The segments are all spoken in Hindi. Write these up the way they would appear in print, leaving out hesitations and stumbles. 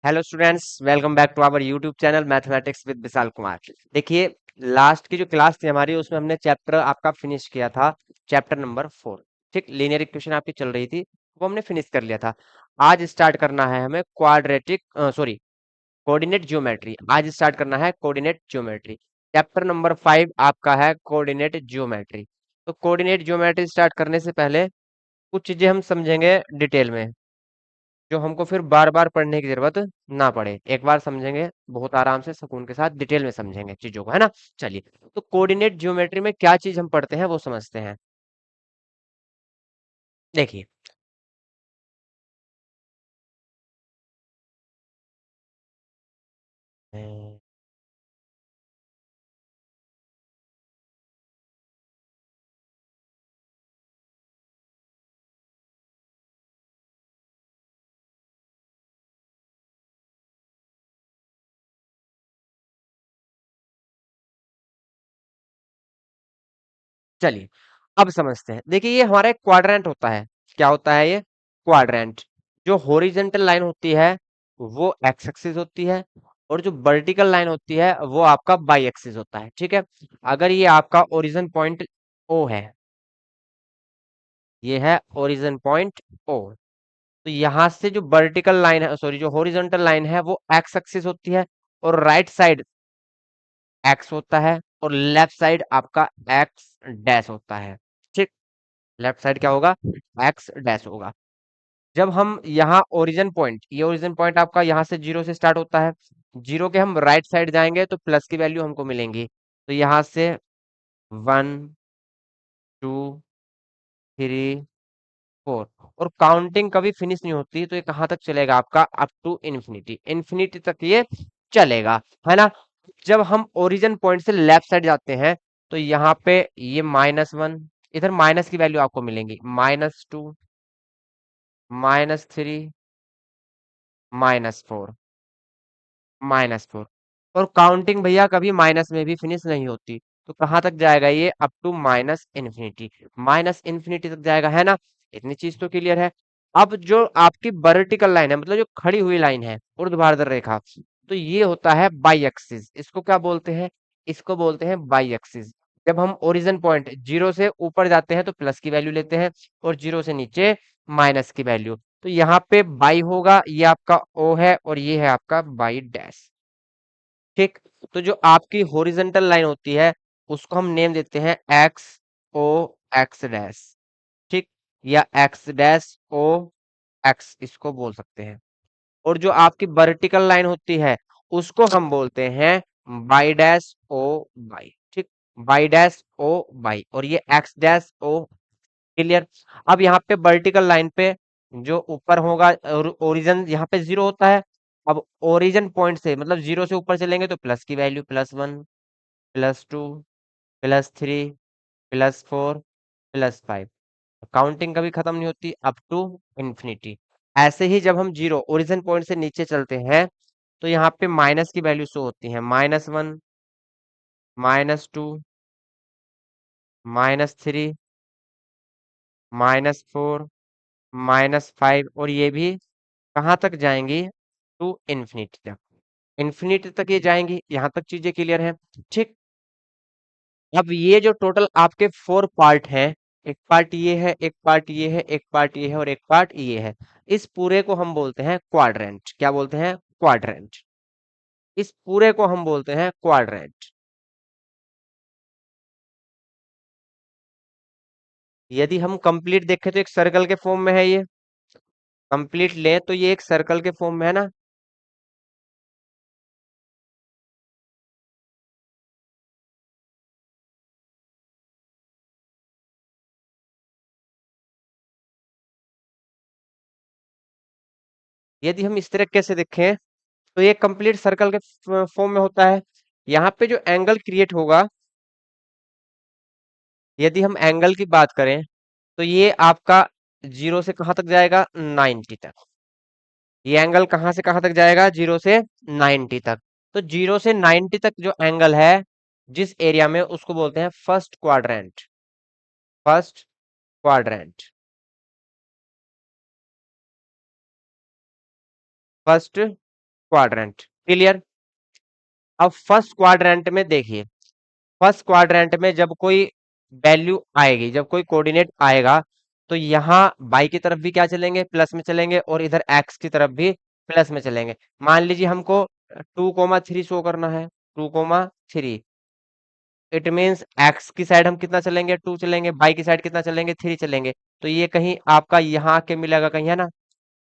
Hello students, welcome back to our YouTube channel mathematics with Vishal Kumar. देखिए, लास्ट की जो क्लास थी हमारी, उसमें हमने चैप्टर आपका फिनिश किया था, चैप्टर नंबर 4। ठीक, लीनियर इक्वेशन आपकी चल रही थी, वो हमने फिनिश कर लिया था। आज स्टार्ट करना है हमें क्वाड्रेटिक सॉरी कोऑर्डिनेट ज्योमेट्री। आज स्टार्ट करना है कोऑर्डिनेट ज्योमेट्री। चैप्टर नंबर 5 आपका है कोऑर्डिनेट ज्योमेट्री। तो कोऑर्डिनेट ज्योमेट्री स्टार्ट करने से पहले कुछ चीजें हम समझेंगे डिटेल में, जो हमको फिर बार बार पढ़ने की जरूरत ना पड़े। एक बार समझेंगे, बहुत आराम से सुकून के साथ डिटेल में समझेंगे चीजों को, है ना। चलिए, तो कोऑर्डिनेट ज्योमेट्री में क्या चीज हम पढ़ते हैं वो समझते हैं। देखिए, अ, चलिए अब समझते हैं। देखिए, ये हमारा एक क्वाड्रेंट होता है। क्या होता है ये? क्वाड्रेंट। जो हॉरिजेंटल लाइन होती है वो एक्स एक्सिस होती है, और जो वर्टिकल लाइन होती है वो आपका बाई एक्सिस होता है। ठीक है, अगर ये आपका ओरिजिन पॉइंट ओ है, ये है ओरिजिन पॉइंट ओ, तो यहां से जो वर्टिकल लाइन है, सॉरी, जो हॉरिजॉन्टल लाइन है वो एक्स एक्सिस होती है, और राइट साइड एक्स होता है, और लेफ्ट साइड आपका एक्स डैश होता है। ठीक, लेफ्ट साइड क्या होगा? एक्स डैश होगा। जब हम यहाँ ओरिजिन पॉइंट, ये ओरिजिन पॉइंट आपका यहाँ से जीरो से स्टार्ट होता है, जीरो के हम राइट साइड जाएंगे तो प्लस की वैल्यू हमको मिलेंगी। तो यहाँ से 1 2 3 4, और काउंटिंग कभी फिनिश नहीं होती, तो ये कहाँ तक चलेगा आपका? अप टू इन्फिनिटी, इन्फिनिटी तक ये चलेगा, है ना। जब हम ओरिजिन पॉइंट से लेफ्ट साइड जाते हैं, तो यहाँ पे ये -1, इधर माइनस की वैल्यू आपको मिलेंगी, -2, -3, -4, -4। और काउंटिंग भैया कभी माइनस में भी फिनिश नहीं होती, तो कहाँ तक जाएगा ये? Up to minus infinity, minus infinity तक जाएगा, है ना। इतनी चीज तो क्लियर है। अब जो आपकी वर्टिकल लाइन है, मतलब जो खड़ी हुई लाइन है, ऊर्ध्वाधर रेखा, तो ये होता है बाई एक्सिस। इसको क्या बोलते हैं? इसको बोलते हैं बाई एक्सिस। जब हम ओरिजिन पॉइंट जीरो से ऊपर जाते हैं तो प्लस की वैल्यू लेते हैं, और जीरो से नीचे माइनस की वैल्यू। तो यहाँ पे बाई होगा, ये आपका ओ है, और ये है आपका बाई डैश। ठीक, तो जो आपकी हॉरिजॉन्टल लाइन होती है उसको हम नेम देते हैं एक्स ओ एक्स डैश। ठीक, या एक्स डैश ओ एक्स, इसको बोल सकते हैं। और जो आपकी वर्टिकल लाइन होती है उसको हम बोलते हैं बाई डैश ओ बाई। ठीक, बाई डैश ओ बाई, और ये एक्स डैश ओ। क्लियर। अब यहाँ पे वर्टिकल लाइन पे जो ऊपर होगा, ओरिजिन यहाँ पे जीरो होता है। अब ओरिजिन पॉइंट से, मतलब जीरो से ऊपर चलेंगे तो प्लस की वैल्यू, +1, +2, +3, +4, +5। काउंटिंग कभी खत्म नहीं होती, अप टू इंफिनिटी। ऐसे ही जब हम जीरो ओरिजिन पॉइंट से नीचे चलते हैं, तो यहाँ पे माइनस की वैल्यू शो होती है, -1, -2, -3, -4, -5, और ये भी कहाँ तक जाएंगी? टू इन्फिनिटी तक। इन्फिनिटी तक ये जाएंगी, यहां तक चीजें क्लियर हैं। ठीक, अब ये जो टोटल आपके 4 पार्ट हैं, एक पार्ट ये है, एक पार्ट ये है, एक पार्ट ये है, और एक पार्ट ये है, इस पूरे को हम बोलते हैं क्वाड्रेंट। क्या बोलते हैं? क्वाड्रेंट। इस पूरे को हम बोलते हैं क्वाड्रेंट। यदि हम कंप्लीट देखें तो एक सर्कल के फॉर्म में है ये। कंप्लीट लें तो ये एक सर्कल के फॉर्म में है ना। यदि हम इस तरीके से देखें तो ये कंप्लीट सर्कल के फॉर्म में होता है। यहाँ पे जो एंगल क्रिएट होगा, यदि हम एंगल की बात करें, तो ये आपका जीरो से कहां तक जाएगा? 90 तक। ये एंगल कहां से कहां तक जाएगा? जीरो से 90 तक। तो जीरो से 90 तक जो एंगल है, जिस एरिया में, उसको बोलते हैं first quadrant. First quadrant. First quadrant. Clear. अब फर्स्ट क्वाड्रेंट में देखिए, फर्स्ट क्वाड्रेंट में जब कोई वैल्यू आएगी, जब कोई कोऑर्डिनेट आएगा, तो यहाँ बाई की तरफ भी क्या चलेंगे, प्लस में चलेंगे, और इधर एक्स की तरफ भी प्लस में चलेंगे। मान लीजिए हमको 2,3 शो करना है, 2,3, इट मीन्स एक्स की साइड हम कितना चलेंगे, 2 चलेंगे, बाई की साइड कितना चलेंगे, 3 चलेंगे। तो ये कहीं आपका यहाँ आके मिलेगा कहीं, है ना।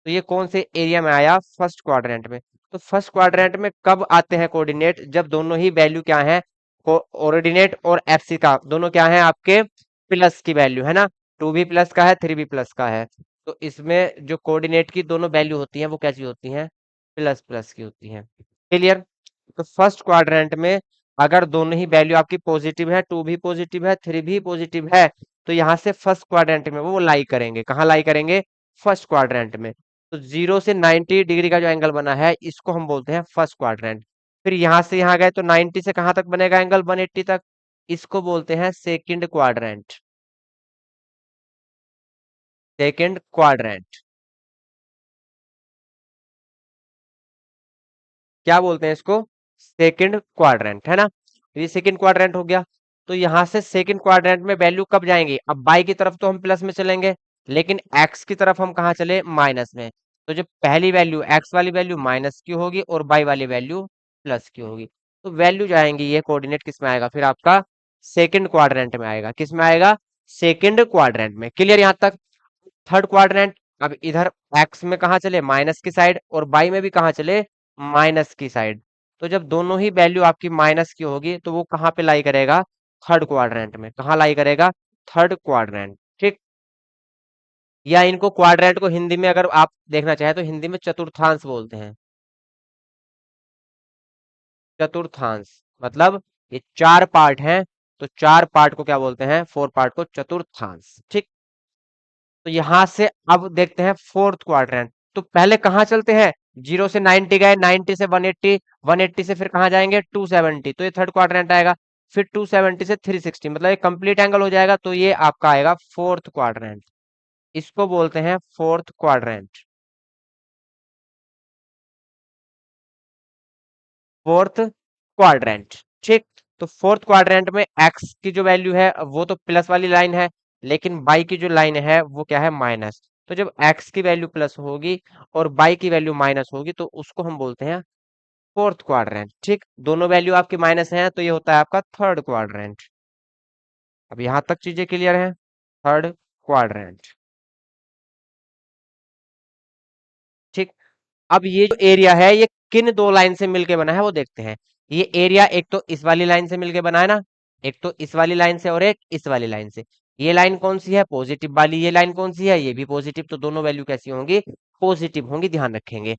तो ये कौन से एरिया में आया, फर्स्ट क्वाड्रेंट में। तो फर्स्ट क्वाड्रेंट में कब आते हैं कोऑर्डिनेट, जब दोनों ही वैल्यू क्या है, कोऑर्डिनेट और एफसी का दोनों क्या है आपके, प्लस की वैल्यू है ना। 2 भी प्लस का है, 3 भी प्लस का है। तो इसमें जो कोऑर्डिनेट की दोनों वैल्यू होती हैं वो कैसी होती हैं, प्लस प्लस की होती हैं। क्लियर। तो फर्स्ट क्वाड्रेंट में अगर दोनों ही वैल्यू आपकी पॉजिटिव है, 2 भी पॉजिटिव है, 3 भी पॉजिटिव है, तो यहाँ से फर्स्ट क्वाड्रेंट में वो लाई करेंगे, कहाँ लाई करेंगे, फर्स्ट क्वाड्रेंट में। तो 0 से 90 डिग्री का जो एंगल बना है इसको हम बोलते हैं फर्स्ट क्वाड्रेंट। फिर यहाँ से यहाँ गए तो 90 से कहाँ तक बनेगा एंगल, 180 तक, इसको बोलते हैं सेकंड क्वाड्रेंट। सेकंड क्वाड्रेंट क्या बोलते हैं इसको, सेकंड क्वाड्रेंट, है ना। ये सेकंड क्वाड्रेंट हो गया। तो यहां से सेकंड क्वाड्रेंट में वैल्यू कब जाएंगी, अब बाई की तरफ तो हम प्लस में चलेंगे, लेकिन एक्स की तरफ हम कहाँ चले, माइनस में। तो जो पहली वैल्यू एक्स वाली वैल्यू माइनस की होगी और बाई वाली वैल्यू प्लस की होगी। तो वैल्यू जाएंगी, ये कोऑर्डिनेट किस में आएगा, फिर आपका सेकंड क्वाड्रेंट में आएगा, किस में आएगा, सेकंड क्वाड्रेंट में। क्लियर यहां तक। थर्ड क्वाड्रेंट, अब इधर एक्स में कहा चले, माइनस की साइड, और बाई में भी कहा चले, माइनस की साइड। तो जब दोनों ही वैल्यू आपकी माइनस की होगी तो वो कहाँ पे लाई करेगा, थर्ड क्वाड्रेंट में। कहाँ लाई करेगा, थर्ड क्वाड्रेंट। ठीक। या इनको क्वाड्रेंट को हिंदी में अगर आप देखना चाहे तो हिंदी में चतुर्थांश बोलते हैं। चतुर्थांश मतलब ये 4 पार्ट हैं, तो 4 पार्ट को क्या बोलते हैं, 4 पार्ट को चतुर्थांश। ठीक। तो यहां से अब देखते हैं फोर्थ क्वाड्रेंट। तो पहले कहाँ चलते हैं, 0 से 90 गए, 90 से 180, 180 से फिर कहाँ जाएंगे, 270, तो ये थर्ड क्वाड्रेंट आएगा। फिर 270 से 360, मतलब ये कंप्लीट एंगल हो जाएगा, तो ये आपका आएगा फोर्थ क्वाड्रेंट। इसको बोलते हैं फोर्थ क्वाड्रेंट। Fourth quadrant. ठीक। तो फोर्थ क्वाड्रेंट में एक्स की जो वैल्यू है वो तो प्लस वाली लाइन है, लेकिन बाई की जो लाइन है वो क्या है, माइनस। तो जब एक्स की वैल्यू प्लस होगी और बाई की वैल्यू माइनस होगी तो उसको हम बोलते हैं फोर्थ क्वाड्रेंट। ठीक। दोनों वैल्यू आपकी माइनस है तो ये होता है आपका थर्ड क्वाड्रेंट। अब यहां तक चीजें क्लियर हैं, थर्ड क्वाड्रेंट। ठीक। अब ये जो एरिया है ये किन दो लाइन से मिलके बना है वो देखते हैं। ये एरिया एक तो इस वाली लाइन से मिलके बना है ना, एक तो इस वाली लाइन से और एक इस वाली लाइन से। ये लाइन कौन सी है, पॉजिटिव वाली। ये लाइन कौन सी है, ये भी पॉजिटिव। तो दोनों वैल्यू कैसी होंगी, पॉजिटिव होंगी, ध्यान रखेंगे।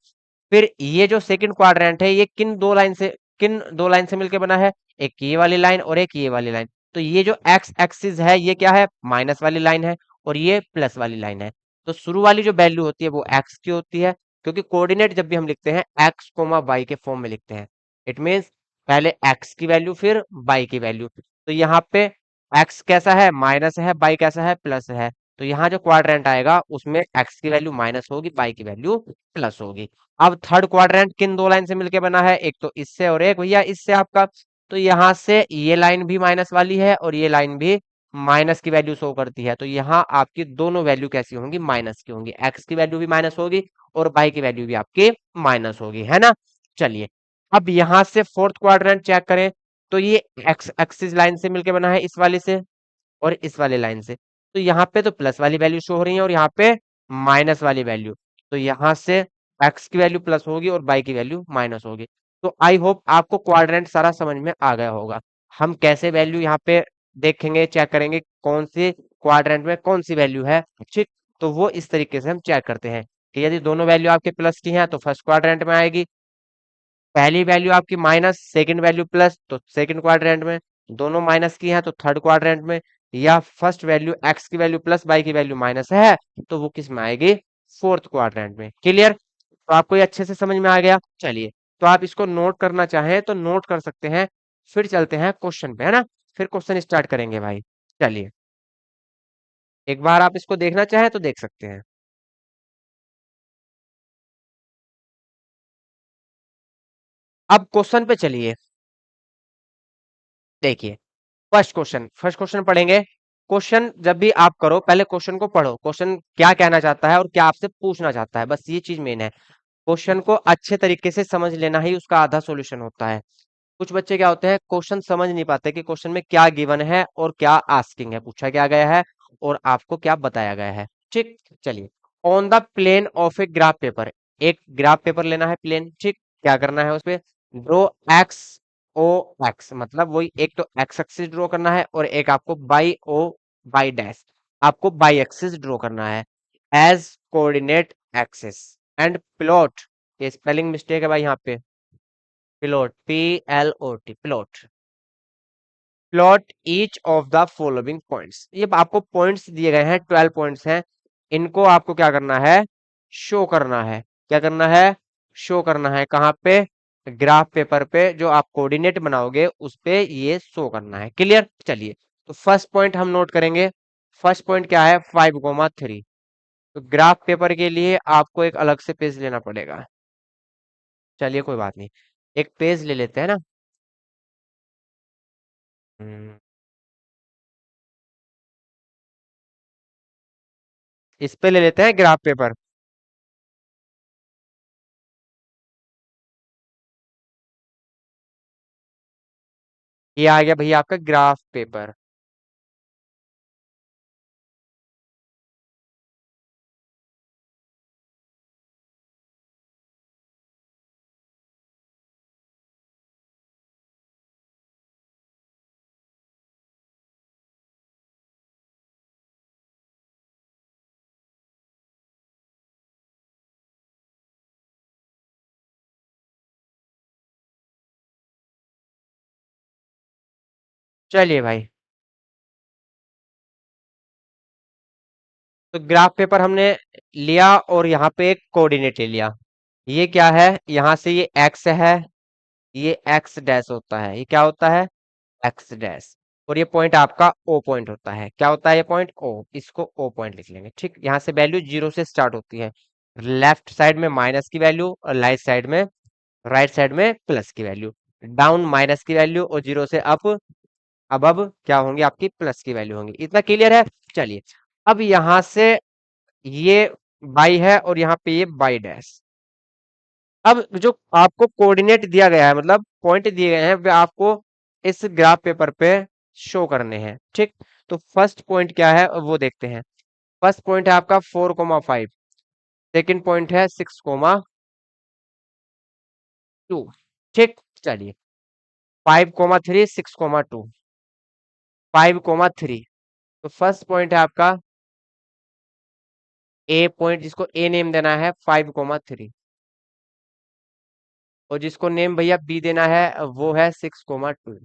फिर ये जो सेकंड क्वाड्रेंट है ये किन दो लाइन से मिलके बना है, एक ये वाली लाइन और एक ये वाली लाइन। तो ये जो एक्स एक्सिस है ये क्या है, माइनस वाली लाइन है, और ये प्लस वाली लाइन है। तो शुरू वाली जो वैल्यू होती है वो एक्स की होती है, क्योंकि कोऑर्डिनेट जब भी हम लिखते हैं एक्स कोमा बाई के फॉर्म में लिखते हैं। इट मीन्स पहले एक्स की वैल्यू फिर बाई की वैल्यू। तो यहाँ पे एक्स कैसा है, माइनस है, बाई कैसा है, प्लस है। तो यहाँ जो क्वाड्रेंट आएगा उसमें एक्स की वैल्यू माइनस होगी, बाई की वैल्यू प्लस होगी। अब थर्ड क्वाड्रेंट किन दो लाइन से मिलके बना है, एक तो इससे और एक भैया इससे आपका। तो यहाँ से ये लाइन भी माइनस वाली है और ये लाइन भी माइनस की वैल्यू शो करती है। तो यहाँ आपकी दोनों वैल्यू कैसी होंगी, माइनस की होंगी। एक्स की वैल्यू भी माइनस होगी और बाई की वैल्यू भी आपकी माइनस होगी, है ना। चलिए, अब यहां से फोर्थ क्वाड्रेंट चेक करें। तो ये एक्स एक्सिस लाइन से मिलके बना है, इस वाले से और इस वाले लाइन से। तो यहाँ पे तो प्लस वाली वैल्यू शो हो रही है और यहाँ पे माइनस वाली वैल्यू। तो यहाँ से एक्स की वैल्यू प्लस होगी और बाई की वैल्यू माइनस होगी। तो आई होप आपको क्वाड्रेंट सारा समझ में आ गया होगा। हम कैसे वैल्यू यहाँ पे देखेंगे, चेक करेंगे कौन सी क्वाड्रेंट में कौन सी वैल्यू है। ठीक। तो वो इस तरीके से हम चेक करते हैं कि यदि दोनों वैल्यू आपके प्लस की हैं तो फर्स्ट क्वाड्रेंट में आएगी, पहली वैल्यू आपकी माइनस, सेकंड वैल्यू प्लस, तो सेकंड क्वाड्रेंट में। दोनों माइनस की हैं तो थर्ड क्वाड्रेंट में। या फर्स्ट वैल्यू एक्स की वैल्यू प्लस, बाई की वैल्यू माइनस है, तो वो किस में आएगी, फोर्थ क्वाड्रेंट में। क्लियर। तो आपको ये अच्छे से समझ में आ गया। चलिए, तो आप इसको नोट करना चाहें तो नोट कर सकते हैं। फिर चलते हैं क्वेश्चन पे, है ना। फिर क्वेश्चन स्टार्ट करेंगे भाई। चलिए, एक बार आप इसको देखना चाहें तो देख सकते हैं। अब क्वेश्चन पे चलिए। देखिए, फर्स्ट क्वेश्चन पढ़ेंगे। क्वेश्चन जब भी आप करो, पहले क्वेश्चन को पढ़ो, क्वेश्चन क्या कहना चाहता है और क्या आपसे पूछना चाहता है, बस ये चीज मेन है। क्वेश्चन को अच्छे तरीके से समझ लेना ही उसका आधा सॉल्यूशन होता है। कुछ बच्चे क्या होते हैं, क्वेश्चन समझ नहीं पाते कि क्वेश्चन में क्या गिवन है और क्या आस्किंग है, पूछा क्या गया है और आपको क्या बताया गया है। ठीक, चलिए। On the plane of a graph paper, एक ग्राफ पेपर लेना है प्लेन, ठीक। क्या करना है उसपे, ड्रॉ एक्स ओ एक्स, मतलब वही, एक तो एक्स एक्सिस ड्रॉ करना है और एक आपको बाई ओ बाई डैश, आपको बाई एक्सिस ड्रॉ करना है as coordinate axis and plot. ये स्पेलिंग मिस्टेक है भाई यहाँ पे, plot, PLOT, plot, plot each of the following points. ये आपको पॉइंट्स दिए गए हैं, 12 पॉइंट्स हैं। इनको आपको क्या करना है, शो करना है। क्या करना है, शो करना है। कहाँ पे, ग्राफ पेपर पे जो आप कोऑर्डिनेट बनाओगे उस पे ये शो करना है। क्लियर, चलिए। तो फर्स्ट पॉइंट हम नोट करेंगे। फर्स्ट पॉइंट क्या है, 5,3। तो ग्राफ पेपर के लिए आपको एक अलग से पेज लेना पड़ेगा। चलिए कोई बात नहीं, एक पेज ले लेते हैं ना। हम्म, इस पे ले लेते हैं ग्राफ पेपर। ये आ गया भैया आपका ग्राफ पेपर। चलिए भाई, तो ग्राफ पेपर हमने लिया और यहाँ पे एक कोऑर्डिनेट ले लिया। ये क्या है, यहाँ से ये एक्स है, ये एक्स डैश होता है, ये क्या होता है, एक्स डैश। और ये पॉइंट आपका ओ पॉइंट होता है। क्या होता है ये पॉइंट, ओ, इसको ओ पॉइंट लिख लेंगे। ठीक, यहाँ से वैल्यू जीरो से स्टार्ट होती है। लेफ्ट साइड में माइनस की वैल्यू और राइट साइड में प्लस की वैल्यू। डाउन माइनस की वैल्यू और जीरो से अप, अब क्या होंगी आपकी प्लस की वैल्यू होंगी। इतना क्लियर है, चलिए। अब यहां से ये बाई है और यहाँ पे ये बाई डैश। अब जो आपको कोऑर्डिनेट दिया गया है, मतलब पॉइंट दिए गए हैं, वे आपको इस ग्राफ पेपर पे शो करने हैं। ठीक, तो फर्स्ट पॉइंट क्या है वो देखते हैं। फर्स्ट पॉइंट है आपका 4,5, सेकंड पॉइंट है 6,2। ठीक, चलिए। 5,3, 6,2, 5,3। तो फर्स्ट पॉइंट है आपका ए पॉइंट, जिसको ए नेम देना है 5,3, और जिसको नेम भैया बी देना है वो है 6,2।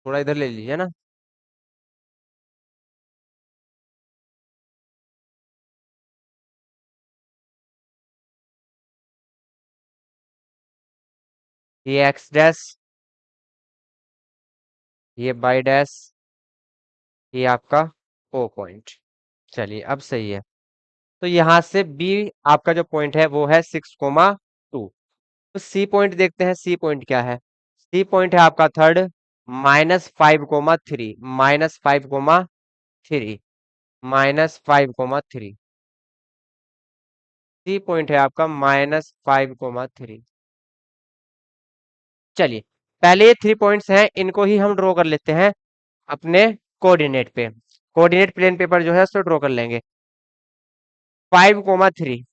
थोड़ा इधर ले लीजिए ना। ये एक्स डैश, ये बाई डैश, ये आपका ओ पॉइंट। चलिए अब सही है। तो यहां से बी आपका जो पॉइंट है वो है 6,2। तो सी पॉइंट देखते हैं, सी पॉइंट क्या है। सी पॉइंट है आपका थर्ड, -5,3, -5,3, -5,3। सी पॉइंट है आपका -5,3। चलिए, पहले ये 3 पॉइंट्स हैं, इनको ही हम ड्रॉ कर लेते हैं अपने कोऑर्डिनेट पे। कोऑर्डिनेट प्लेन पेपर जो है उसको ड्रॉ कर लेंगे। 5,3,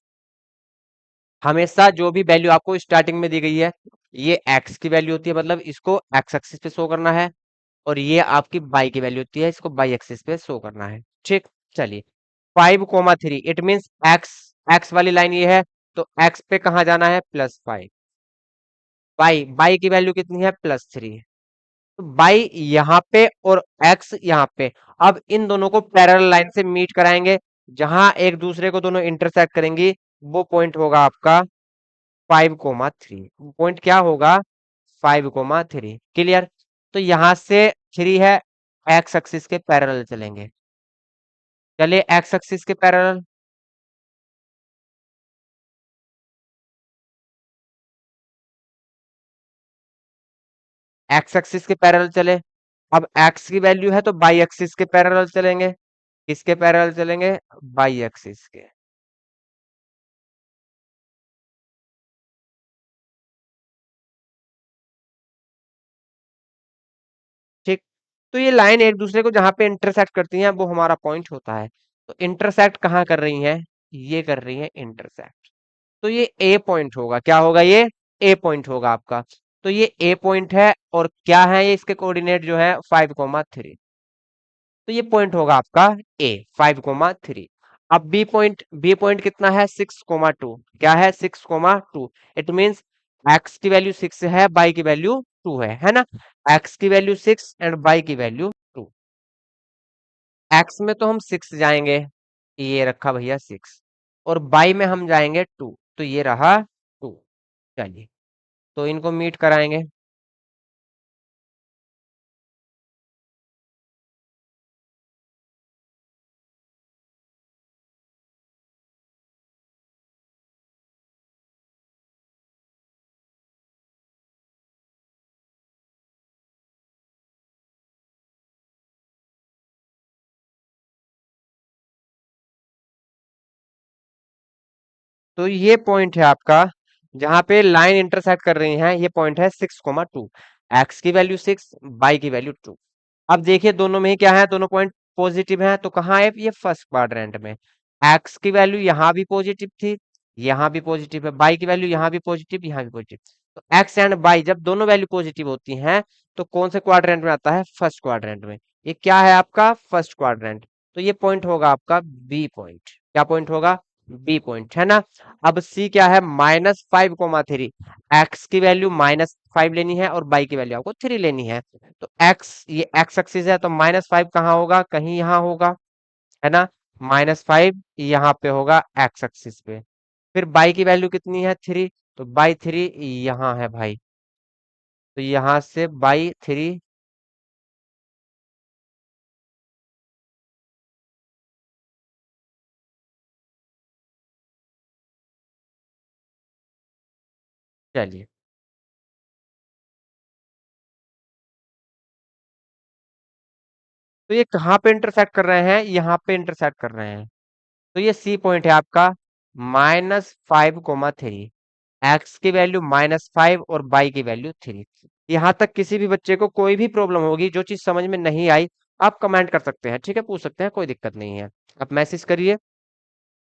हमेशा जो भी वैल्यू आपको स्टार्टिंग में दी गई है, ये एक्स की वैल्यू होती है, मतलब इसको एक्स एक्सिस पे शो करना है। और ये आपकी बाई की वैल्यू होती है, इसको बाई एक्सिस पे शो करना है। ठीक, चलिए। 5,3 इट मीन्स एक्स, एक्स वाली लाइन ये है, तो एक्स पे कहाँ जाना है, +5। बाई, बाई की वैल्यू कितनी है, +3। तो बाई यहाँ पे और एक्स यहाँ पे। अब इन दोनों को पैरेलल लाइन से मीट कराएंगे, जहां एक दूसरे को दोनों इंटरसेक्ट करेंगी, वो पॉइंट होगा आपका 5,3। पॉइंट क्या होगा, 5,3। क्लियर। तो यहां से 3 है, एक्स एक्सिस के पैरेलल चलेंगे। चलिए एक्स एक्सिस के पैरेलल, एक्स एक्सिस के पैरेलल चले। अब एक्स की वैल्यू है तो बाई एक्सिस के पैरेलल चलेंगे। किसके पैरेलल चलेंगे? बाई एक्सिस के। ठीक। तो ये लाइन एक दूसरे को जहां पे इंटरसेक्ट करती हैं वो हमारा पॉइंट होता है। तो इंटरसेक्ट कहाँ कर रही हैं? ये कर रही हैं इंटरसेक्ट। तो ये ए पॉइंट होगा, क्या होगा ये? ए पॉइंट होगा आपका। तो ये ए पॉइंट है और क्या है ये? इसके कोऑर्डिनेट जो है 5,3। तो ये पॉइंट होगा आपका ए, 5,3। अब बी पॉइंट कितना है? 6,2। क्या है? 6,2। इट मींस एक्स की वैल्यू 6 है, बाई की वैल्यू 2 है ना? एक्स की वैल्यू 6 एंड बाई की वैल्यू 2। एक्स में तो हम 6 जाएंगे, ये रखा भैया 6। और बाई में हम जाएंगे 2, तो ये रहा 2। चलिए, तो इनको मीट कराएंगे। तो ये पॉइंट है आपका जहां पे लाइन इंटरसेक्ट कर रही है, ये पॉइंट है 6,2। एक्स की वैल्यू 6, बाई की वैल्यू 2। अब देखिए दोनों में ही क्या है? दोनों पॉइंट पॉजिटिव हैं, तो कहाँ है ये? फर्स्ट क्वाड्रेंट में। एक्स की वैल्यू यहाँ भी पॉजिटिव थी, यहाँ भी पॉजिटिव है। बाई की वैल्यू यहाँ भी पॉजिटिव, यहाँ भी पॉजिटिव। तो एक्स एंड बाई जब दोनों वैल्यू पॉजिटिव होती हैं तो कौन से क्वाड्रेंट में आता है? फर्स्ट क्वाड्रेंट में। ये क्या है आपका? First quadrant. तो ये पॉइंट होगा आपका बी पॉइंट। क्या पॉइंट होगा? बी पॉइंट, है ना? अब सी क्या है? -5,3। एक्स की वैल्यू -5 लेनी है और बाई की वैल्यू आपको 3 लेनी है। तो एक्स, ये एक्स एक्सिस है तो -5 कहाँ होगा? कहीं यहाँ होगा, है ना? -5 यहाँ पे होगा एक्स एक्सिस पे। फिर बाई की वैल्यू कितनी है? 3। तो बाई 3 यहाँ है भाई। तो यहाँ से बाई 3। चलिए, तो ये कहाँ पे इंटरसेक्ट कर रहे हैं? यहाँ पे इंटरसेक्ट कर रहे हैं। तो ये सी पॉइंट है आपका, -5,3। एक्स की वैल्यू -5 और बाई की वैल्यू 3। यहाँ तक किसी भी बच्चे को कोई भी प्रॉब्लम होगी, जो चीज समझ में नहीं आई, आप कमेंट कर सकते हैं, ठीक है? पूछ सकते हैं, कोई दिक्कत नहीं है। आप मैसेज करिए,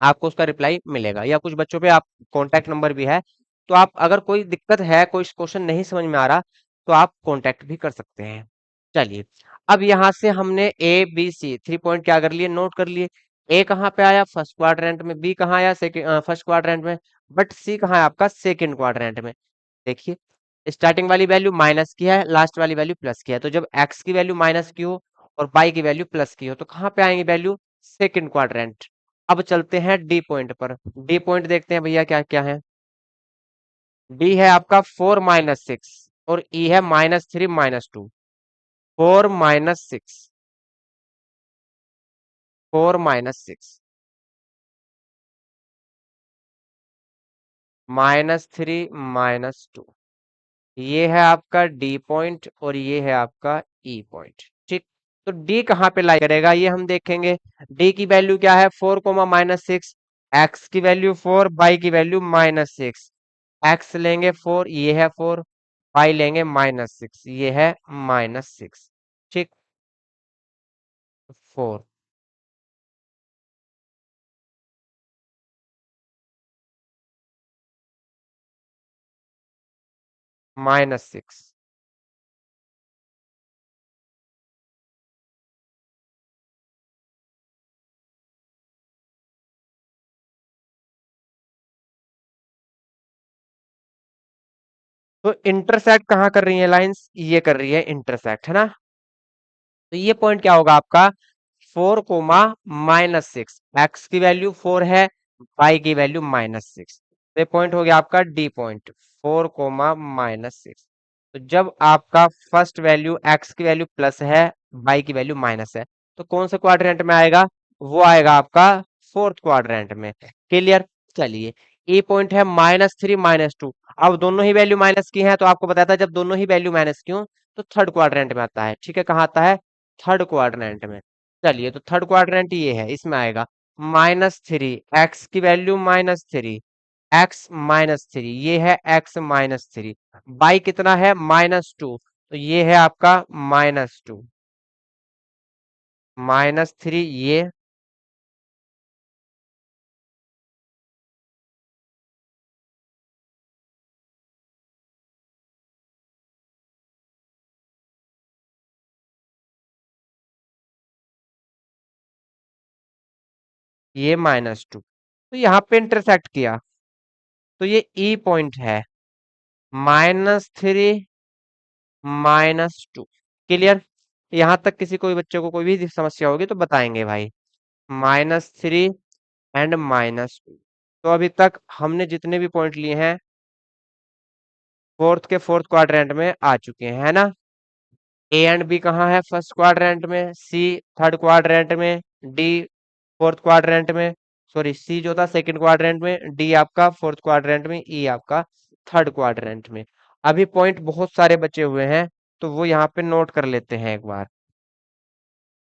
आपको उसका रिप्लाई मिलेगा। या कुछ बच्चों पे आप कांटेक्ट नंबर भी है, तो आप अगर कोई दिक्कत है, कोई क्वेश्चन नहीं समझ में आ रहा, तो आप कांटेक्ट भी कर सकते हैं। चलिए, अब यहाँ से हमने ए बी सी 3 पॉइंट क्या कर लिए? नोट कर लिए। ए कहाँ पे आया? फर्स्ट क्वाड्रेंट में। बी कहाँ आया? सेकंड, फर्स्ट क्वाड्रेंट में। बट सी कहाँ है आपका? सेकंड क्वाड्रेंट में। देखिए, स्टार्टिंग वाली वैल्यू माइनस की है, लास्ट वाली वैल्यू प्लस की है। तो जब एक्स की वैल्यू माइनस की हो और बाई की वैल्यू प्लस की हो तो कहाँ पे आएंगी वैल्यू? Second quadrant. अब चलते हैं डी पॉइंट पर। डी पॉइंट देखते हैं भैया क्या क्या है। डी है आपका 4 - 6 और ई है -3 - 2। 4 - 6, 4 - 6, -3 - 2। ये है आपका डी पॉइंट और ये है आपका ई पॉइंट। ठीक। तो डी कहाँ पे लाई करेगा ये हम देखेंगे। डी की वैल्यू क्या है? 4, -6। एक्स की वैल्यू 4, बाई की वैल्यू -6। एक्स लेंगे 4, ये है 4। बाई लेंगे -6, ये है -6। ठीक। 4 -6। तो इंटरसेक्ट कहाँ कर रही है लाइंस? ये कर रही है इंटरसेक्ट, है ना? तो ये पॉइंट क्या होगा आपका? 4, -6। एक्स की वैल्यू 4 है, बाई की वैल्यू -6। तो ये पॉइंट हो गया आपका डी पॉइंट। 4, -6। तो जब आपका फर्स्ट वैल्यू एक्स की वैल्यू प्लस है, बाई की वैल्यू माइनस है, तो कौन से क्वाड्रेंट में आएगा? वो आएगा आपका फोर्थ क्वाड्रेंट में। क्लियर। चलिए, ए पॉइंट है -3 -2। अब दोनों ही वैल्यू माइनस की हैं, तो आपको बताया था जब दोनों ही वैल्यू माइनस की हो तो थर्ड क्वाड्रेंट में आता है। ठीक है, कहाँ आता है? थर्ड क्वाड्रेंट में। चलिए, तो थर्ड क्वाड्रेंट ये है, इसमें आएगा -3, एक्स की वैल्यू -3, x-3, ये है x-3, बाई कितना है -2, तो ये है आपका -2, -3, ये -2, तो यहाँ पे इंटरसेक्ट किया, तो ये ई पॉइंट है, -3 -2। क्लियर। यहाँ तक किसी कोई बच्चे को कोई भी समस्या होगी तो बताएंगे भाई। -3 एंड -2, तो अभी तक हमने जितने भी पॉइंट लिए हैं फोर्थ के फोर्थ क्वाड्रेंट में आ चुके हैं, है ना। ए एंड बी कहाँ है? फर्स्ट क्वाड्रेंट में, सी थर्ड क्वाड्रेंट में, डी फोर्थ क्वाड्रेंट में, सॉरी सी जो था सेकंड क्वाड्रेंट में, डी आपका फोर्थ क्वाड्रेंट में, ई आपका थर्ड क्वाड्रेंट में। अभी पॉइंट बहुत सारे बचे हुए हैं, तो वो यहाँ पे नोट कर लेते हैं एक बार।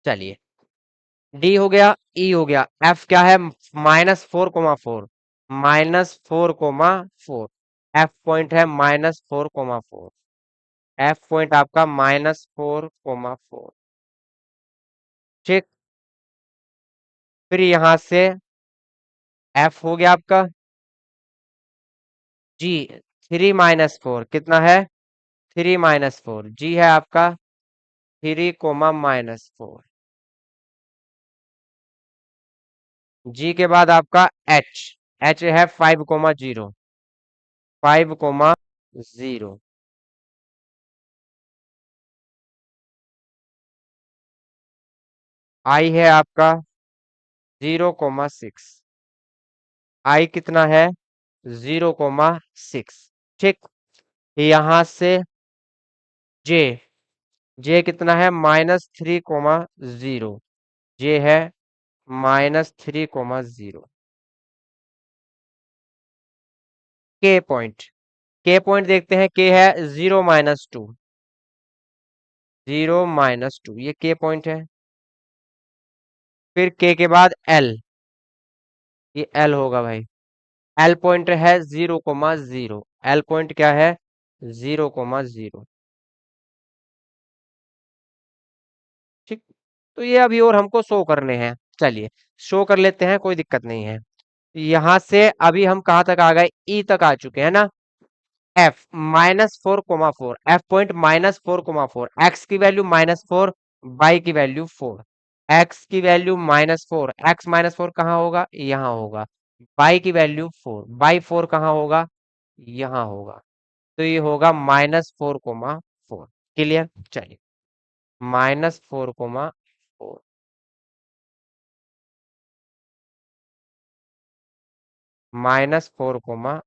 चलिए, डी हो गया, ई हो गया, एफ क्या है? -4,4, -4,4, एफ पॉइंट है -4,4, एफ पॉइंट आपका -4,4। ठीक। फिर यहां से एफ हो गया आपका, जी 3-4 कितना है? 3-4, जी है आपका 3, -4, जी के बाद आपका एच, एच है 5,0, 5,0, आई है आपका 0,6, आई कितना है? 0,6। ठीक। यहां से जे, जे कितना है? -3,0, जे है -3,0। के पॉइंट, के पॉइंट देखते हैं, के है 0-2, 0-2, ये के पॉइंट है। फिर के बाद एल, ये एल होगा भाई, एल पॉइंट है 0,0, एल पॉइंट क्या है? 0,0। ठीक। तो ये अभी और हमको शो करने हैं, चलिए शो कर लेते हैं, कोई दिक्कत नहीं है। यहां से अभी हम कहाँ तक आ गए? ई तक आ चुके हैं ना। एफ -4,4, एफ पॉइंट -4,4, एक्स की वैल्यू -4, बाई की वैल्यू 4, एक्स की वैल्यू -4, एक्स -4 कहाँ होगा? यहाँ होगा। बाई की वैल्यू 4, बाई 4 कहाँ होगा? यहाँ होगा। तो ये होगा -4,4। क्लियर। चलिए, -4,4, -4,4,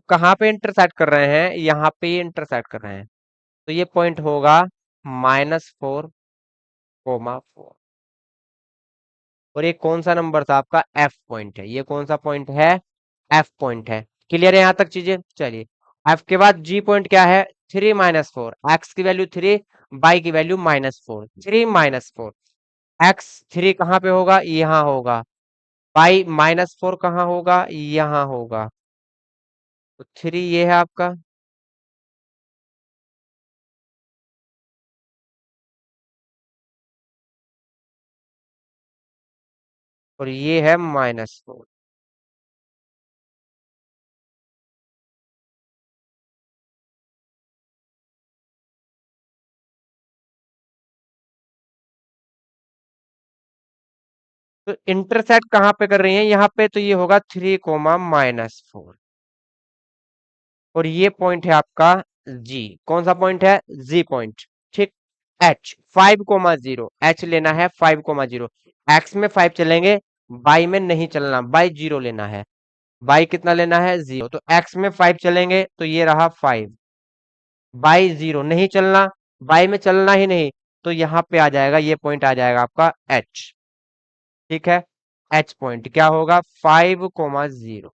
कहाँ पे इंटरसेक्ट कर रहे हैं? यहाँ पे ही इंटरसेक्ट कर रहे हैं, तो ये पॉइंट होगा -4,4। और ये कौन सा नंबर था आपका? एफ पॉइंट है, ये कौन सा पॉइंट है? एफ पॉइंट है। क्लियर है यहाँ तक चीजें? चलिए, एफ के बाद जी पॉइंट क्या है? 3-4, एक्स की वैल्यू 3, बाई की वैल्यू -4, 3-4, एक्स 3 कहाँ पे होगा? यहाँ होगा। बाई -4 कहाँ होगा? यहाँ होगा। तो 3 ये है आपका, और ये है -4। तो इंटरसेक्ट कहाँ पे कर रही है? यहाँ पे, तो ये होगा 3, -4, और ये पॉइंट है आपका जी। कौन सा पॉइंट है? जी पॉइंट। ठीक। एच 5,0, एच लेना है 5,0, एक्स में 5 चलेंगे, बाई में नहीं चलना, बाई 0 लेना है। बाई कितना लेना है? 0, तो एक्स में 5 चलेंगे, तो ये रहा 5, बाई जीरो नहीं चलना, बाई में चलना ही नहीं, तो यहाँ पे आ जाएगा, ये पॉइंट आ जाएगा आपका एच। ठीक है, एच पॉइंट क्या होगा, 5,0।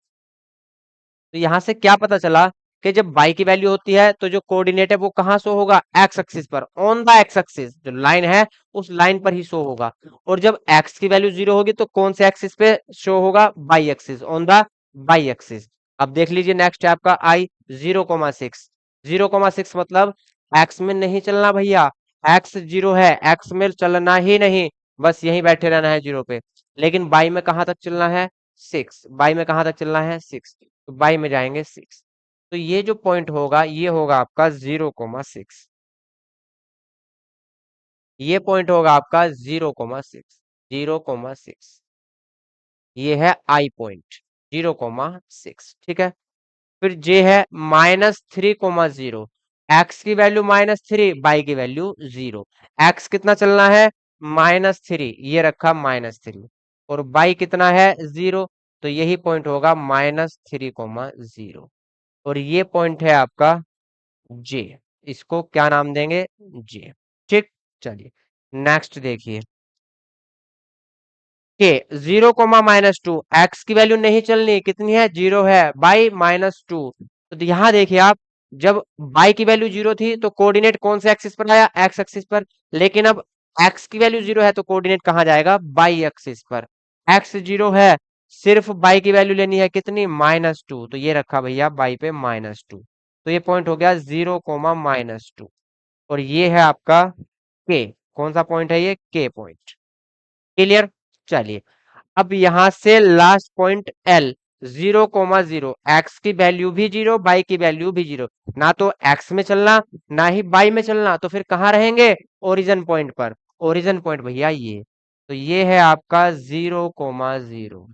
तो यहां से क्या पता चला कि जब बाई की वैल्यू होती है तो जो कोऑर्डिनेट है वो कहाँ शो होगा, एक्स एक्सिस पर, ऑन द एक्स एक्सिस, जो लाइन है उस लाइन पर ही शो होगा। और जब एक्स की वैल्यू जीरो होगी तो कौन से एक्सिस पे शो होगा, by axis, on the by axis. अब देख लीजिए नेक्स्ट है आपका आई 0,6। 0,6 मतलब एक्स में नहीं चलना भैया, एक्स जीरो है, एक्स में चलना ही नहीं, बस यहीं बैठे रहना है जीरो पे। लेकिन बाई में कहां तक चलना है, 6, बाई में कहां तक चलना है, 6, तो बाई में जाएंगे 6। तो ये जो पॉइंट होगा ये होगा आपका 0,6, ये पॉइंट होगा आपका 0,6, 0,6, ये है आई पॉइंट, 0,6। ठीक है, फिर जे है -3,0, एक्स की वैल्यू -3, बाई की वैल्यू 0। एक्स कितना चलना है, -3, ये रखा -3, और बाई कितना है 0, तो यही पॉइंट होगा -3,0। और ये पॉइंट है आपका जे, इसको क्या नाम देंगे, जे। ठीक, चलिए नेक्स्ट देखिए, के 0,-2, एक्स की वैल्यू नहीं चलनी, कितनी है, 0 है, बाई -2। तो यहाँ देखिए आप, जब बाई की वैल्यू 0 थी तो कोऑर्डिनेट कौन से एक्सिस पर आया, एक्स एक्सिस पर। लेकिन अब एक्स की वैल्यू 0 है तो कोऑर्डिनेट कहाँ जाएगा, बाई एक्सिस पर। एक्स 0 है, सिर्फ बाई की वैल्यू लेनी है, कितनी, -2, तो ये रखा भैया बाई पे -2। तो ये पॉइंट हो गया 0,-2। और ये है आपका के, कौन सा पॉइंट है ये, के पॉइंट। क्लियर, चलिए अब यहां से लास्ट पॉइंट एल, 0,0, एक्स की वैल्यू भी 0, बाई की वैल्यू भी 0, ना तो एक्स में चलना ना ही बाई में चलना, तो फिर कहाँ रहेंगे, ओरिजिन पॉइंट पर। ओरिजिन पॉइंट भैया ये, तो ये है आपका 0,0,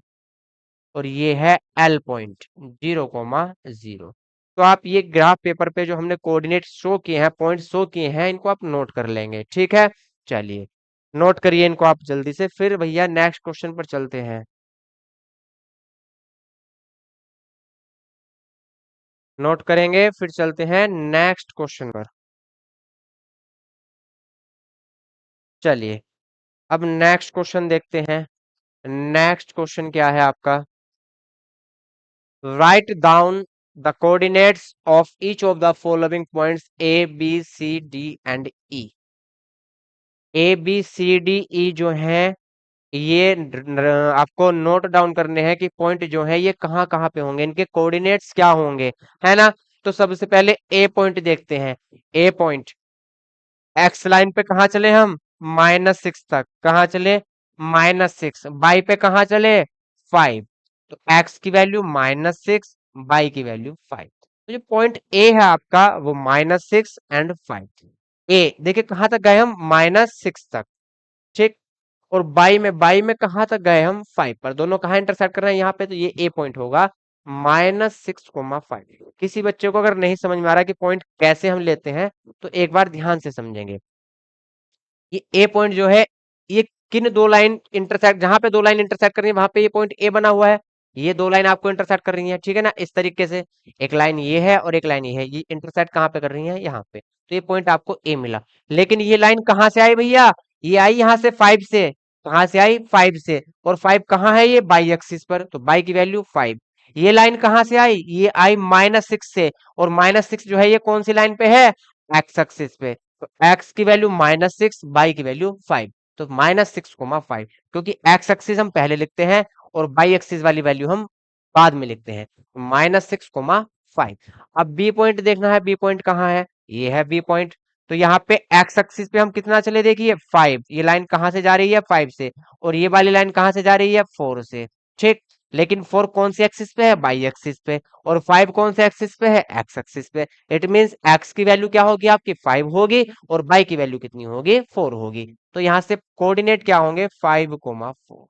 और ये है एल पॉइंट, 0,0। तो आप ये ग्राफ पेपर पे जो हमने कोऑर्डिनेट शो किए हैं, पॉइंट शो किए हैं, इनको आप नोट कर लेंगे। ठीक है, चलिए नोट करिए इनको आप जल्दी से, फिर भैया नेक्स्ट क्वेश्चन पर चलते हैं। नोट करेंगे फिर चलते हैं नेक्स्ट क्वेश्चन पर। चलिए अब नेक्स्ट क्वेश्चन देखते हैं। नेक्स्ट क्वेश्चन क्या है आपका, write down the coordinates of each of the following points A B C D and E. A B C D E जो है ये आपको नोट डाउन करने हैं कि पॉइंट जो है ये कहाँ कहाँ पे होंगे, इनके कोऑर्डिनेट्स क्या होंगे, है ना। तो सबसे पहले ए पॉइंट देखते हैं। ए पॉइंट, एक्स लाइन पे कहाँ चले हम, -6 तक, कहाँ चले, -6, बाई पे कहाँ चले, 5, तो एक्स की वैल्यू -6, बाई की वैल्यू 5। तो जो पॉइंट ए है आपका वो -6 एंड 5। ए देखिए कहाँ तक गए हम, -6 तक। ठीक, और बाई में कहाँ तक गए हम, 5 पर, दोनों कहाँ इंटरसेक्ट कर रहे हैं यहाँ पे, तो ये ए पॉइंट होगा -6,5। किसी बच्चे को अगर नहीं समझ में आ रहा कि पॉइंट कैसे हम लेते हैं तो एक बार ध्यान से समझेंगे। ये ए पॉइंट जो है ये किन दो लाइन इंटरसेक्ट, जहां पे दो लाइन इंटरसेक्ट कर रही है वहां पे ये पॉइंट ए बना हुआ है। ये दो लाइन आपको इंटरसेक्ट कर रही है, ठीक है ना, इस तरीके से। एक लाइन ये है और एक लाइन ये है, ये इंटरसेक्ट कहाँ पे कर रही है, यहाँ पे, तो ये पॉइंट आपको ए मिला। लेकिन ये लाइन कहाँ से आई भैया, ये आई यहाँ से 5 से, कहाँ से आई, 5 से, और 5 कहाँ है, ये बाई एक्सिस पर, तो बाई की वैल्यू 5। ये लाइन कहाँ से आई, ये आई -6 से, और -6 जो है ये कौन सी लाइन पे है, एक्स एक्सिस पे, तो एक्स की वैल्यू -6, बाई की वैल्यू 5, तो -6,5, क्योंकि एक्स एक्सिस हम पहले लिखते हैं और बाई एक्सिस वाली वैल्यू हम बाद में लिखते हैं, -6,5। अब बी पॉइंट देखना है, बी पॉइंट कहाँ है, ये है बी पॉइंट। तो यहाँ पे एक्स एक्सिस पे हम कितना चले, देखिए 5, ये लाइन कहाँ से जा रही है, 5 से, और ये वाली लाइन कहाँ से जा रही है, 4 से। ठीक, लेकिन 4 कौन सी एक्सिस पे है, बाई एक्सिस पे, और 5 कौन से एक्सिस पे है, एक्स एक्सिस पे। इट मींस एक्स की वैल्यू क्या होगी आपकी, 5 होगी, और बाई की वैल्यू कितनी होगी, 4 होगी। तो यहाँ से कोऑर्डिनेट क्या होंगे, 5,4,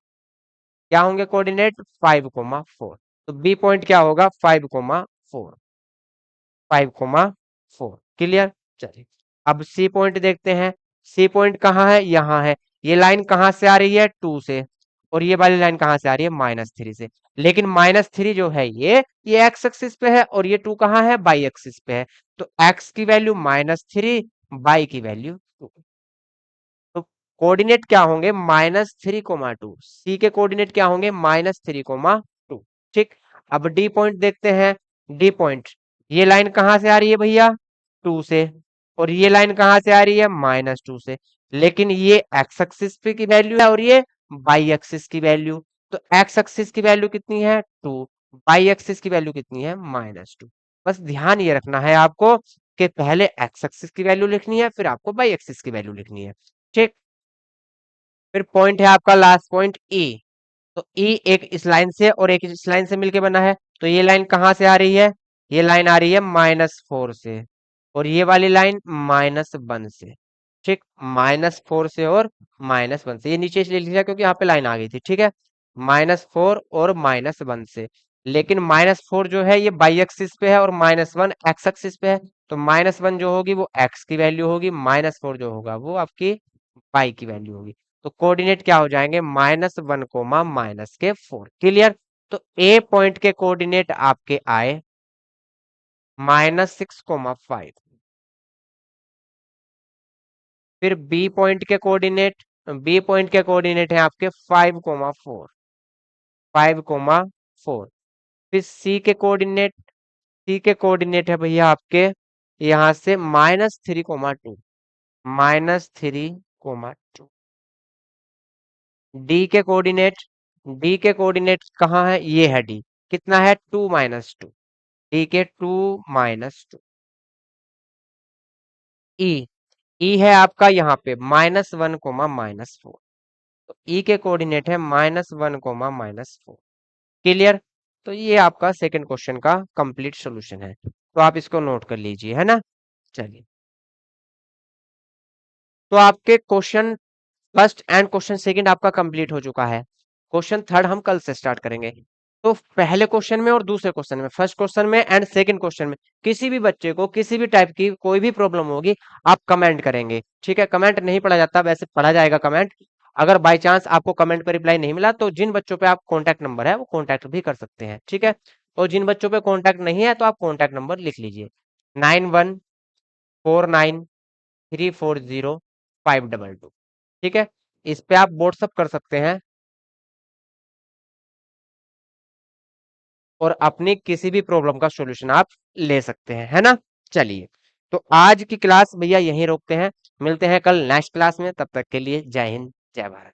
क्या होंगे कोऑर्डिनेट, 5,4। तो बी पॉइंट क्या होगा, 5,4, 5,4। क्लियर, चलिए अब सी पॉइंट देखते हैं। सी पॉइंट कहाँ है, यहाँ है। ये लाइन कहाँ से आ रही है, 2 से, और ये वाली लाइन कहाँ से आ रही है, -3 से। लेकिन -3 जो है ये एक्स एक्सिस पे है और ये 2 कहाँ है, बाई एक्सिस पे है। तो एक्स की वैल्यू -3, बाई की वैल्यू 2। तो कोऑर्डिनेट क्या होंगे, -3, 2। सी के कोऑर्डिनेट क्या होंगे, -3, 2। ठीक। अब डी पॉइंट देखते हैं। डी पॉइंट, ये लाइन कहाँ से आ रही है भैया, 2 से। और ये लाइन कहाँ से आ रही है, -2 से। लेकिन ये एक्स एक्सिस पे की वैल्यू है और ये बाई एक्सिस की वैल्यू। तो एक्स एक्सिस की वैल्यू कितनी है, 2। बाई एक्सिस की वैल्यू कितनी है, -2। बस ध्यान ये रखना है आपको कि पहले एक्स एक्सिस की वैल्यू लिखनी है, फिर आपको बाई एक्सिस की वैल्यू लिखनी है। ठीक। फिर पॉइंट है आपका लास्ट पॉइंट ई। तो ई एक इस लाइन से और एक इस लाइन से मिलके बना है। तो ये लाइन कहाँ से आ रही है, ये लाइन आ रही है -4 से। और ये वाली लाइन -1 से। ठीक, -4 से और -1 से। ये नीचे इसलिए लिखा क्योंकि यहाँ पे लाइन आ गई थी। ठीक है, -4 और -1 से। लेकिन -4 जो है ये बाई एक्सिस पे है और -1 एक्स एक्सिस पे है। तो -1 जो होगी वो एक्स की वैल्यू होगी, -4 जो होगा वो आपकी पाई की वैल्यू होगी। तो कोऑर्डिनेट क्या हो जाएंगे, -1, -4। क्लियर। तो ए पॉइंट के कोऑर्डिनेट आपके आए -6, 5। फिर बी पॉइंट के कोऑर्डिनेट है आपके 5, 4। 5, 4। फिर सी के कोऑर्डिनेट है भैया आपके यहां से -3, 2। -3, 2। डी के कोऑर्डिनेट डी के कोऑर्डिनेट कहाँ है, ये है डी। कितना है, 2, -2। डी के 2, -2। ई ई है आपका यहाँ पे -1, -4। तो ई के कोऑर्डिनेट है -1, -4। क्लियर। तो ये आपका सेकंड क्वेश्चन का कंप्लीट सॉल्यूशन है। तो आप इसको नोट कर लीजिए, है ना। चलिए, तो आपके question first and question second आपका कंप्लीट हो चुका है। क्वेश्चन थर्ड हम कल से स्टार्ट करेंगे। तो पहले क्वेश्चन में और दूसरे क्वेश्चन में, फर्स्ट क्वेश्चन में एंड सेकंड क्वेश्चन में, किसी भी बच्चे को किसी भी टाइप की कोई भी प्रॉब्लम होगी, आप कमेंट करेंगे। ठीक है, कमेंट नहीं पढ़ा जाता, वैसे पढ़ा जाएगा कमेंट। अगर बाई चांस आपको कमेंट पर रिप्लाई नहीं मिला तो जिन बच्चों पे आप कॉन्टैक्ट नंबर है वो कॉन्टैक्ट भी कर सकते हैं। ठीक है, और जिन बच्चों पे कॉन्टैक्ट नहीं है तो आप कॉन्टैक्ट नंबर लिख लीजिए, 9149340522। ठीक है, इस पे आप व्हाट्सअप कर सकते हैं और अपनी किसी भी प्रॉब्लम का सॉल्यूशन आप ले सकते हैं, है ना। चलिए, तो आज की क्लास भैया यहीं रोकते हैं। मिलते हैं कल नेक्स्ट क्लास में, तब तक के लिए जय हिंद, जय भारत।